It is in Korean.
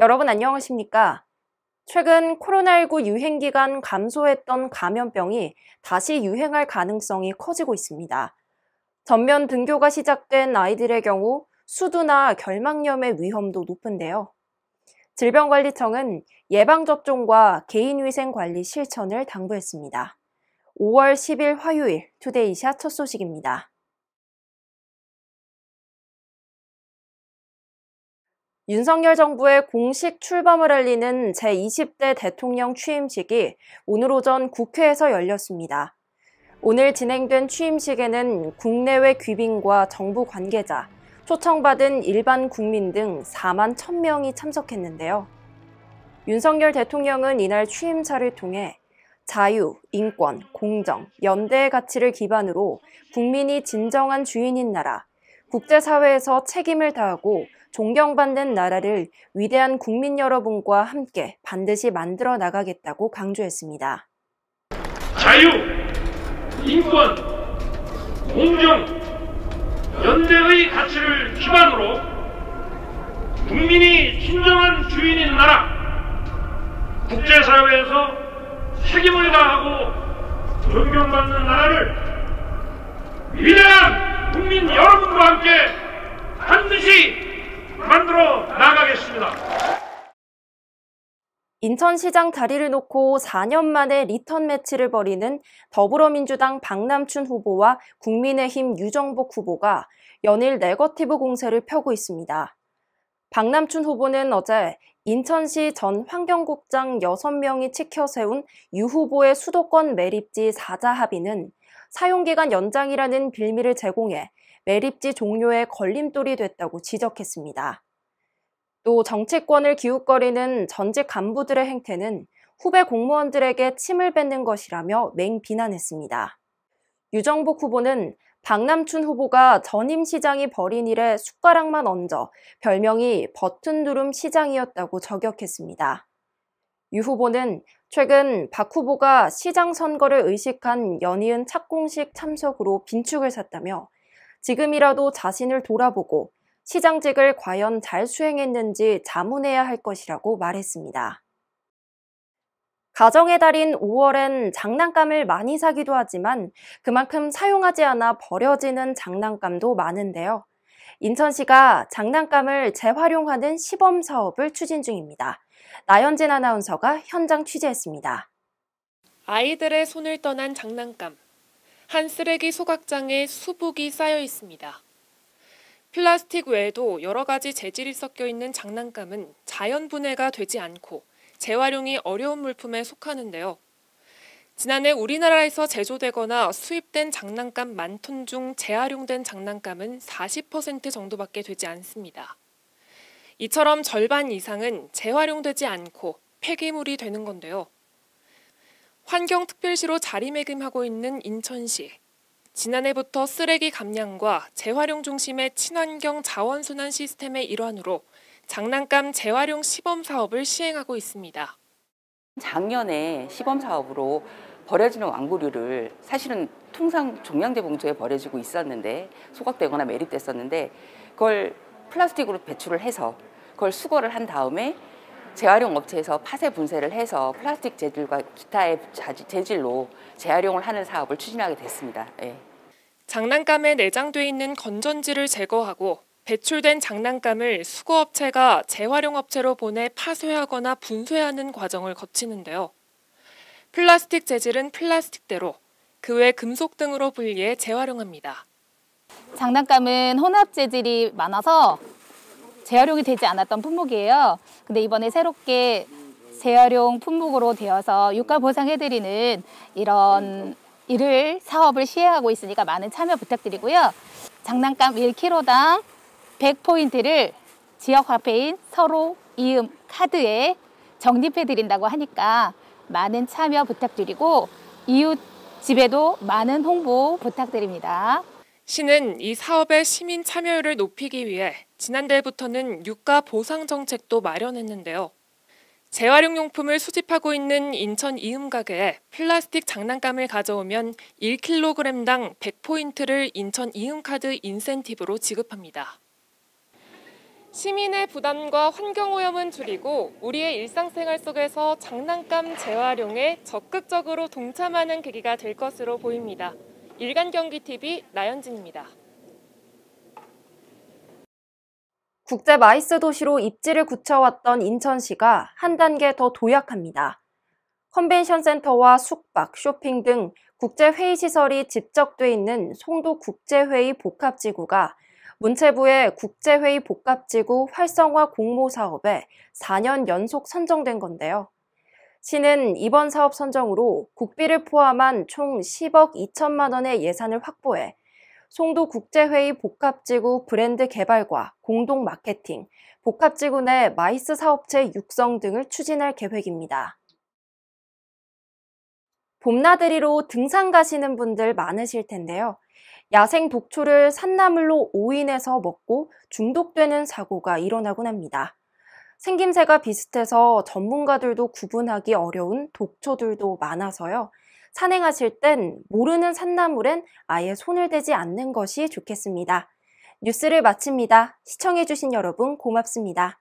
여러분 안녕하십니까? 최근 코로나19 유행 기간 감소했던 감염병이 다시 유행할 가능성이 커지고 있습니다. 전면 등교가 시작된 아이들의 경우 수두나 결막염의 위험도 높은데요. 질병관리청은 예방접종과 개인위생 관리 실천을 당부했습니다. 5월 10일 화요일 투데이샷 첫 소식입니다. 윤석열 정부의 공식 출범을 알리는 제20대 대통령 취임식이 오늘 오전 국회에서 열렸습니다. 오늘 진행된 취임식에는 국내외 귀빈과 정부 관계자, 초청받은 일반 국민 등 4만 1,000명이 참석했는데요. 윤석열 대통령은 이날 취임사를 통해 자유, 인권, 공정, 연대의 가치를 기반으로 국민이 진정한 주인인 나라, 국제사회에서 책임을 다하고 존경받는 나라를 위대한 국민 여러분과 함께 반드시 만들어 나가겠다고 강조했습니다. 자유, 인권, 공정, 연대의 가치를 기반으로 국민이 진정한 주인인 나라, 국제사회에서 책임을 다하고 존경받는 나라를 위대한 국민 여러분과 함께 반드시 만들어 나가겠습니다. 인천시장 자리를 놓고 4년 만에 리턴 매치를 벌이는 더불어민주당 박남춘 후보와 국민의힘 유정복 후보가 연일 네거티브 공세를 펴고 있습니다. 박남춘 후보는 어제 인천시 전 환경국장 6명이 치켜 세운 유 후보의 수도권 매립지 사자 합의는 사용기간 연장이라는 빌미를 제공해 매립지 종료에 걸림돌이 됐다고 지적했습니다. 또 정치권을 기웃거리는 전직 간부들의 행태는 후배 공무원들에게 침을 뱉는 것이라며 맹비난했습니다. 유정복 후보는 박남춘 후보가 전임 시장이 벌인 일에 숟가락만 얹어 별명이 버튼 누름 시장이었다고 저격했습니다. 유 후보는 최근 박 후보가 시장 선거를 의식한 연이은 착공식 참석으로 빈축을 샀다며 지금이라도 자신을 돌아보고 시장직을 과연 잘 수행했는지 자문해야 할 것이라고 말했습니다. 가정의 달인 5월엔 장난감을 많이 사기도 하지만 그만큼 사용하지 않아 버려지는 장난감도 많은데요. 인천시가 장난감을 재활용하는 시범 사업을 추진 중입니다. 나연진 아나운서가 현장 취재했습니다. 아이들의 손을 떠난 장난감. 한 쓰레기 소각장에 수북이 쌓여 있습니다. 플라스틱 외에도 여러 가지 재질이 섞여 있는 장난감은 자연 분해가 되지 않고 재활용이 어려운 물품에 속하는데요. 지난해 우리나라에서 제조되거나 수입된 장난감 10,000톤 중 재활용된 장난감은 40% 정도밖에 되지 않습니다. 이처럼 절반 이상은 재활용되지 않고 폐기물이 되는 건데요. 환경특별시로 자리매김하고 있는 인천시. 지난해부터 쓰레기 감량과 재활용 중심의 친환경 자원순환 시스템의 일환으로 장난감 재활용 시범 사업을 시행하고 있습니다. 작년에 시범 사업으로 버려지는 완구류를 사실은 통상 종량제 봉투에 버려지고 있었는데 소각되거나 매립됐었는데 그걸 플라스틱으로 배출을 해서 그걸 수거를 한 다음에 재활용 업체에서 파쇄 분쇄를 해서 플라스틱 재질과 기타의 재질로 재활용을 하는 사업을 추진하게 됐습니다. 예. 장난감에 내장돼 있는 건전지를 제거하고 배출된 장난감을 수거업체가 재활용업체로 보내 파쇄하거나 분쇄하는 과정을 거치는데요. 플라스틱 재질은 플라스틱대로, 그 외 금속 등으로 분리해 재활용합니다. 장난감은 혼합 재질이 많아서 재활용이 되지 않았던 품목이에요. 근데 이번에 새롭게 재활용 품목으로 되어서 유가 보상해드리는 이런 사업을 시행하고 있으니까 많은 참여 부탁드리고요. 장난감 1kg당 100포인트를 지역화폐인 서로 이음 카드에 적립해드린다고 하니까 많은 참여 부탁드리고 이웃 집에도 많은 홍보 부탁드립니다. 시는 이 사업의 시민 참여율을 높이기 위해 지난달부터는 유가 보상 정책도 마련했는데요. 재활용용품을 수집하고 있는 인천 이음가게에 플라스틱 장난감을 가져오면 1kg당 100포인트를 인천 이음카드 인센티브로 지급합니다. 시민의 부담과 환경오염은 줄이고 우리의 일상생활 속에서 장난감 재활용에 적극적으로 동참하는 계기가 될 것으로 보입니다. 일간경기TV 나연진입니다. 국제 마이스 도시로 입지를 굳혀왔던 인천시가 한 단계 더 도약합니다. 컨벤션 센터와 숙박, 쇼핑 등 국제회의시설이 집적돼 있는 송도 국제회의 복합지구가 문체부의 국제회의 복합지구 활성화 공모 사업에 4년 연속 선정된 건데요. 시는 이번 사업 선정으로 국비를 포함한 총 10억 2천만 원의 예산을 확보해 송도 국제회의 복합지구 브랜드 개발과 공동 마케팅, 복합지구 내 마이스 사업체 육성 등을 추진할 계획입니다. 봄나들이로 등산 가시는 분들 많으실 텐데요. 야생 독초를 산나물로 오인해서 먹고 중독되는 사고가 일어나곤 합니다. 생김새가 비슷해서 전문가들도 구분하기 어려운 독초들도 많아서요. 산행하실 땐 모르는 산나물엔 아예 손을 대지 않는 것이 좋겠습니다. 뉴스를 마칩니다. 시청해주신 여러분 고맙습니다.